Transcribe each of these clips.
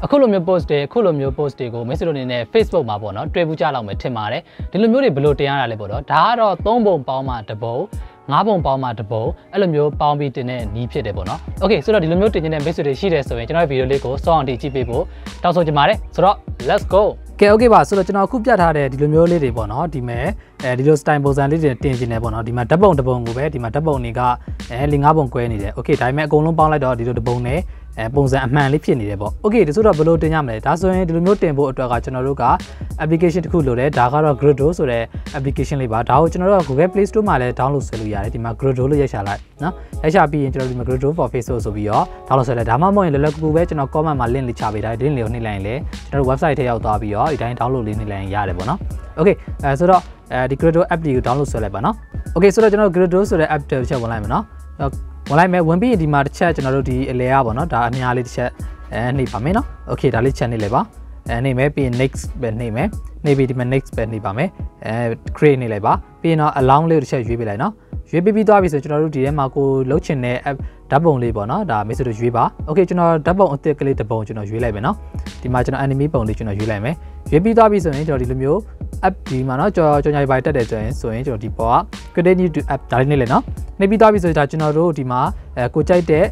အခုလိုမျိုး post တွေအခုလိုမျိုး post တွေကိုမိတ်ဆွေတို့အနေနဲ့ Facebook မှာပေါ့နော်တွေ့ဘူးကြလောက်မယ်ထင်ပါတယ်ဒီလိုမျိုးတွေဘယ်လိုတင်ရတာလဲပေါ့နော်ဒါကတော့3ပုံပေါင်းမှတစ်ပုံ5ပုံပေါင်းမှတစ်ပုံအဲ့လိုမျိုးပေါင်းပြီးတင်တဲ့နီးဖြစ်တယ်ပေါ့နော် Okay ဆိုတော့ဒီလိုမျိုးတင်နေတဲ့မိတ်ဆွေတွေရှိတယ်ဆိုရင်ကျွန်တော်ဗီဒီယိုလေးကိုစောအောင်ကြည့်ပေးဖို့တောင်းဆိုချင်ပါတယ်ဆိုတော့ let's go ကဲ okay ပါဆိုတော့ကျွန်တော်အခုပြထားတဲ့ဒီလိုမျိုးလေးတွေပေါ့နော်ဒီမဲ့ဒီလို style ပုံစံလေးတွေတင်နေတယ်ပေါ့နော်ဒီမှာဓာတ်ပုံတစ်ပုံကိုပဲဒီမှာဓာတ်ပုံတွေက4-5ပုံ꿰နေတယ် Okay ဒါပေမဲ့အကုန်လုံးပေါင်းလိုက်တော့ဒီလိုတစ်ပုံနဲ့ပုံစံအမှန်လေးဖြစ်နေတယ်ပေါ့ Okay ဒါဆိုတော့ဘယ်လိုတင်ရမလဲဒါဆိုရင်ဒီလိုမျိုးတင်ဖို့အတွက်ကကျွန်တော်တို့က application တစ်ခုလိုတယ်ဒါကတော့ Griddo ဆိုတဲ့ application လေးပါဒါကိုကျွန်တော်တို့က Google Play Store မှာလည်း download ဆွဲလို့ရတယ်ဒီမှာ Griddo လို့ရိုက်ရှာလိုက်နော်ရိုက်ရှာပြီးရင်ကျွန်တော်ဒီမှာ Griddo for Facebook ဆိုပြီးတော့ download ဆွဲလိုက်ဒါမှမဟုတ်ရင်လည်းကူပဲကျွန်တော် comment မှာ link လေးချပေးထားတယ် link လေးကိုနှိပ်လိုက်ရင်လည်းကျွန်တော်တို့ website ထဲရောက်သွားပြီးတော့ဒီတိုင်း download လေးနှိပ်လိုက်ရင်ရတယ်ပေါ့နော် Okay ဆိုတော့ဒီ Griddo app လေးကို download ဆွဲလိုက်ပါနော် Okay ဆိုတော့ကျွန်တော် Griddo ဆိုတဲ့ app တစ်ချက်ဝင်လိုက်မယ်နော်ဝင်လိုက်မယ်ဝင်ပြီးဒီမှာတစ်ချက်ကျွန်တော်တို့ဒီအလဲရပါတော့ဒါအများလေးတစ်ချက်နှိပ်ပါမယ်နော် Okay ဒါလေးချက်နှိပ်လိုက်ပါနှိပ်မယ်ပြီးရင် next ပဲနှိပ်မယ်နှိပ်ပြီးဒီမှာ next ပဲနှိပ်ပါမယ်create နှိပ်လိုက်ပါပြီးရင်တော့ allow လေးတစ်ချက်ရွေးပေးလိုက်နော်ရွေးပြီးသွားပြီဆိုကျွန်တော်တို့ဒီထဲမှာကိုလှုပ်ချင်တဲ့ app ဓာတ်ပုံလေးပေါ့နော်ဒါမိတ်ဆွေတို့ရွေးပါ Okay ကျွန်တော်ဓာတ်ပုံအသစ်ကလေးတစ်ပုံကျွန်တော်ရွေးလိုက်မယ်နော်ဒီမှာကျွန်တော် anime ပုံလေးကျွန်တော်ရွေးလိုက်မယ်ရွေးပြီးသွားပြီဆိုရင်ကျွန်တော်ဒီလိုမျိုး app ဒီမှာနော်ကြော်ညာပိုင်တက်တယ်ဆိုရင်ကျွန်တော်ဒီပေါ်က continue to app ဒါလေးနဲ့လေနော်နှိပ်ပြီးသွားပြီဆိုရင်ဒါကျွန်တော်တို့ဒီမှာကိုကြိုက်တဲ့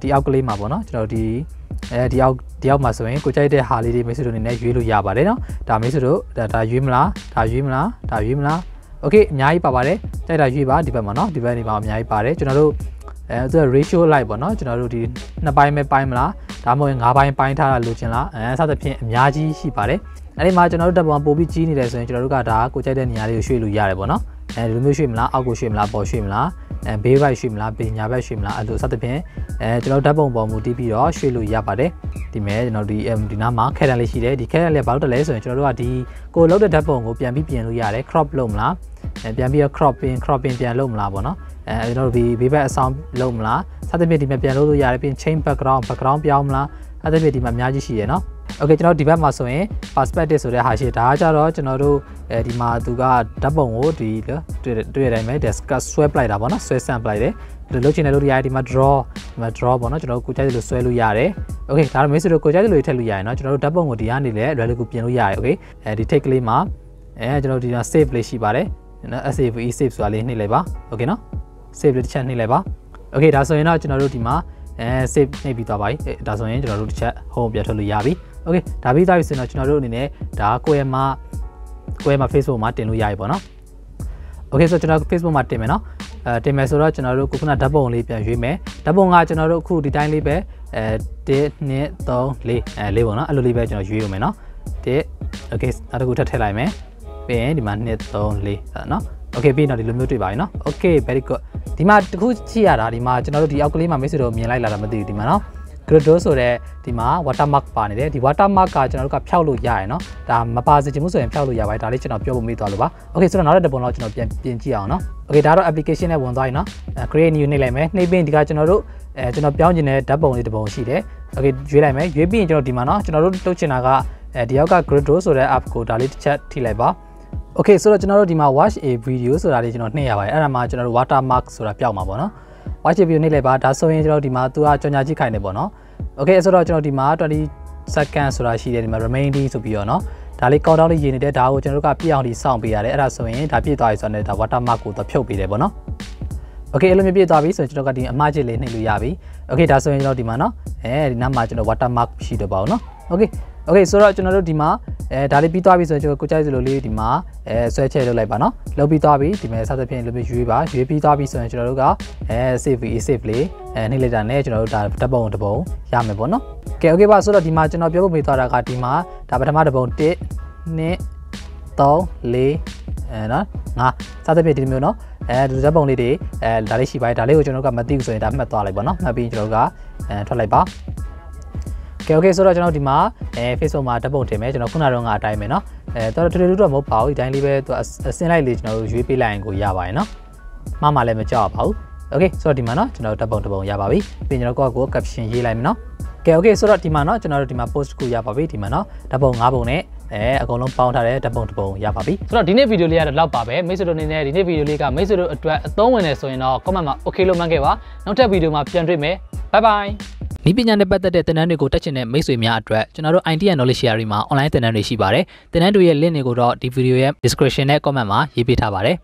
ဒီအောက်ကလေးမှာပေါ့နော်ကျွန်တော်ဒီအောက်မှာဆိုရင်ကိုကြိုက်တဲ့ဟာလေးတွေမိတ်ဆွေတို့အနေနဲ့ရွေးလို့ရပါတယ်နော်ဒါမိတ်ဆွေတို့ဒါရွေးမလားဒါရွေးမလားဒါရွေးမလား Okay အများကြီးပါပါတယ်ကြိုက်တာရွေးပါဒီဘက်မှာနော်ဒီဘက်နေမှာအများကြီးပါတယ်ကျွန်တော်တို့သူက ratio လိုက်ပေါ့နော်ကျွန်တော်တို့ဒီ2ပိုင်းပဲပိုင်းမလားဒါမှမဟုတ်5ပိုင်းပိုင်းထားတာလိုချင်လားစသဖြင့်အများကြီးရှိပါတယ်အဲ့ဒီမှာကျွန်တော်တို့တပ်ပုံပို့ပြီးကြီးနေတယ်ဆိုရင်ကျွန်တော်တို့ကဒါကိုကြိုက်တဲ့နေရာလေးကိုရွှေ့လို့ရတယ်ပေါ့နော်ဒီလိုမျိုးရွှေ့မလားအောက်ကိုရွှေ့မလားပေါ်ရွှေ့မလားဘေးဘက်ရွှေ့မလားဘေးညာဘက်ရွှေ့မလားအဲ့လိုစသဖြင့်ကျွန်တော်ဓာတ်ပုံပေါ်မူတည်ပြီးတော့ရွှေ့လို့ရပါတယ်ဒီမဲ့ကျွန်တော်ဒီနားမှာခဲတန်လေးရှိတယ်ဒီခဲတန်လေးဘာလို့တလဲဆိုရင်ကျွန်တော်တို့ကဒီကိုလောက်တဲ့ဓာတ်ပုံကိုပြန်ပြီးပြင်လို့ရတယ် crop လုပ်မလားပြန်ပြီးတော့ cropping ပြန်လုပ်မလားပေါ့နော်ကျွန်တော်တို့ဘေးဘက်အဆောင်လုပ်မလားစသဖြင့်ဒီမှာပြန်လုပ်လို့ရတယ်ပြီး change background ပြောင်းမလားအဲ့ဒါဖြင့်ဒီမှာအများကြီးရှိရယ်နော် Okay ကျွန်တော်ဒီဘက်မှာဆိုရင် perspective ဆိုတဲ့ဟာရှိဒါကကြတော့ကျွန်တော်တို့ဒီမှာသူကဓာတ်ပုံကိုဒီတွေ့ရတိုင်းပဲ discuss ဆွဲပလိုက်တာပေါ့နော်ဆွဲဆန့်ပလိုက်တယ်ဒီလိုလုပ်ချင်တယ်လို့ရတယ်ဒီမှာ draw ပေါ့နော်ကျွန်တော်ကိုကြိုက်တယ်လို့ဆွဲလို့ရတယ် Okay ဒါတော့မိတ်ဆွေတို့ကိုကြိုက်တယ်လို့ထည့်လို့ရတယ်နော်ကျွန်တော်တို့ဓာတ်ပုံကိုဒီကနေလည်းလွယ်လွယ်ကူပြင်လို့ရတယ် Okay ဒီ take လေးမှာကျွန်တော်ဒီမှာ save လေးရှိပါတယ်နော် save ဆိုတာလေးနှိပ်လိုက်ပါ Okay နော် save လေးတစ်ချက်နှိပ်လိုက်ပါ Okay ဒါဆိုရင်တော့ကျွန်တော်တို့ဒီမှာsave နှိပ်ပြီးသွားပါပြီဒါဆိုရင်ကျွန်တော်တို့တစ်ချက် home ပြန်ထွက်လို့ရပြီ Okay ဒါပြီးသွားပြီဆိုရင်တော့ကျွန်တော်တို့အနေနဲ့ဒါကိုယ့်ရဲ့မှာ Facebook မှာတင်လို့ရပြီပေါ့နော် Okay ဆိုကျွန်တော် Facebook မှာတင်မယ်နော်တင်မယ်ဆိုတော့ကျွန်တော်တို့ခုနဓာတ်ပုံလေးပြန်ရွေးမယ်ဓာတ်ပုံကကျွန်တော်တို့အခုဒီတိုင်းလေးပဲ1 2 3 4လေးပေါ့နော်အဲ့လိုလေးပဲကျွန်တော်ရွေးရမယ်နော်1 Okay နောက်တစ်ခုထပ်ထည့်လိုက်မယ်ပြီးရင်ဒီမှာ2 3 4နော် Okay ပြီးတော့ဒီလိုမျိုးတွေ့ပါပြီနော် Okay very good ဒီမှာတစ်ခုကြည့်ရတာဒီမှာကျွန်တော်တို့ဒီအောက်ကလေးမှာမိတ်ဆွေတို့မြင်လိုက်လာတာမသိဘူးဒီမှာနော် Griddo ဆိုတဲ့ဒီမှာ watermark ပါနေတယ်ဒီ watermark ကကျွန်တော်တို့ကဖျောက်လို့ရရယ်နော်ဒါမပါစေချင်ဘူးဆိုရင်ဖျောက်လို့ရပါတယ်ဒါလေးကျွန်တော်ပြောဖို့မေ့သွားလို့ပါ Okay ဆိုတော့နောက်တစ်ပုံတော့ကျွန်တော်ပြန်ပြင်ကြည့်အောင်နော် Okay ဒါတော့ application နဲ့ဝင်သွားပြီနော် create new နှိပ်လိုက်မယ်နှိပ်ပြီးဒီကကျွန်တော်တို့ကျွန်တော်ပြောင်းချင်တဲ့ဓာတ်ပုံလေးတစ်ပုံရှိတယ် Okay ရွေးလိုက်မယ်ရွေးပြီးရင်ကျွန်တော်ဒီမှာနော်ကျွန်တော်တို့လုပ်ချင်တာကဒီအောက်က Griddo ဆိုတဲ့ app ကိုဒါလေးတစ်ချက်ထိလိုက်ပါ Okay ဆိုတော့ကျွန်တော်တို့ဒီမှာ watch a video ဆိုတာလေးကျွန်တော်နှိပ်ရပါတယ်အဲ့ဒါမှကျွန်တော်တို့ watermark ဆိုတာပျောက်မှာပေါ့နော် watch a video နှိပ်လိုက်ပါဒါဆိုရင်ကျွန်တော်ဒီမှာသူကကြော်ညာကြည့်ခိုင်းနေပေါ့နော် Okay ဆိုတော့ကျွန်တော်ဒီမှာ20 second ဆိုတာရှိတယ်ဒီမှာ remaining ဆိုပြီးတော့เนาะဒါလေး countdown လေးရေးနေတဲ့ဒါကိုကျွန်တော်တို့ကပြည့်အောင်ဒီစောင့်ပေးရတယ်အဲ့ဒါဆိုရင်ဒါပြည့်သွားပြီဆိုတော့ဒါ watermark ကိုတော့ဖြုတ်ပေးတယ်ပေါ့နော် Okay အဲ့လိုမျိုးပြည့်သွားပြီဆိုရင်ကျွန်တော်ကဒီအမှားချစ်လေးနှိပ်လို့ရပြီ Okay ဒါဆိုရင်ကျွန်တော်ဒီမှာเนาะဒီနားမှာကျွန်တော် watermark ရှိတော့ပါအောင်เนาะ Okay ဆိုတော့ကျွန်တော်တို့ဒီမှာဒါလေးပြီးသွားပြီဆိုရင်ကျွန်တော်ကိုကြိုက်စလိုလေးဒီမှာဆွဲချဲလုပ်လိုက်ပါเนาะလုပ်ပြီးသွားပြီဒီမှာစသဖြင့်လိုမျိုးရွေးပါရွေးပြီးသွားပြီဆိုရင်ကျွန်တော်တို့ကsave လေးနှိပ်လိုက်တာနဲ့ကျွန်တော်တို့ဒါဓာတ်ပုံတစ်ပုံရမယ်ပေါ့เนาะ Okay ပါဆိုတော့ဒီမှာကျွန်တော်ပြောဖို့မေးသွားတာကဒီမှာဒါပထမတစ်ပုံ1 2 3 4နော်5စသဖြင့်ဒီမျိုးเนาะဒီဓာတ်ပုံလေးတွေဒါလေးရှိပါတယ်ဒါလေးကိုကျွန်တော်တို့ကမသိဘူးဆိုရင်ဒါမှတ်သွားလိုက်ပါเนาะမှတ်ပြီးကျွန်တော်တို့ကထွက်လိုက်ပါ Okay ဆိုတော့ကျွန်တော်ဒီမှာFacebook မှာဓာတ်ပုံတင်မယ်ကျွန်တော်ခုနကတော့အတိုင်းပဲเนาะတော်တော်တူတော့မဟုတ်ပါဘူးဒီတိုင်းလေးပဲသူအစင်းလိုက်လေးကျွန်တော်တို့ရွေးပေးလိုက်ရင်ကိုရပါတယ်เนาะမှလည်းမကြောက်ပါဘူး Okay ဆိုတော့ဒီမှာเนาะကျွန်တော်ဓာတ်ပုံတစ်ပုံရပါပြီပြီးရင်ကျွန်တော်ကို caption ရေးလိုက်မယ်เนาะ Okay ဆိုတော့ဒီမှာเนาะကျွန်တော်တို့ဒီမှာ post ကိုရပါပြီဒီမှာเนาะဓာတ်ပုံ5ပုံနဲ့အကုန်လုံးပေါင်းထားတဲ့ဓာတ်ပုံတစ်ပုံရပါပြီဆိုတော့ဒီနေ့ဗီဒီယိုလေးကတော့လောက်ပါပဲမိတ်ဆွေတို့အနေနဲ့ဒီနေ့ဗီဒီယိုလေးကမိတ်ဆွေတို့အတွက်အသုံးဝင်နေဆိုရင်တော့ comment မှာ okay လို့မှတ်ခဲ့ပါနောက်ထပ်ဗီဒီယိုမှာပြန်တွေ့မယ် bye bye ဒီပညာနဲ့ပတ်သက်တဲ့သင်တန်းတွေကိုတက်ချင်တဲ့မိတ်ဆွေများအတွက်ကျွန်တော်တို့ idea knowledge share မှာ online သင်တန်းတွေရှိပါတယ်သင်တန်းတွေရဲ့ link တွေကိုတော့ဒီ video ရဲ့ description နဲ့ comment မှာရေးပေးထားပါတယ်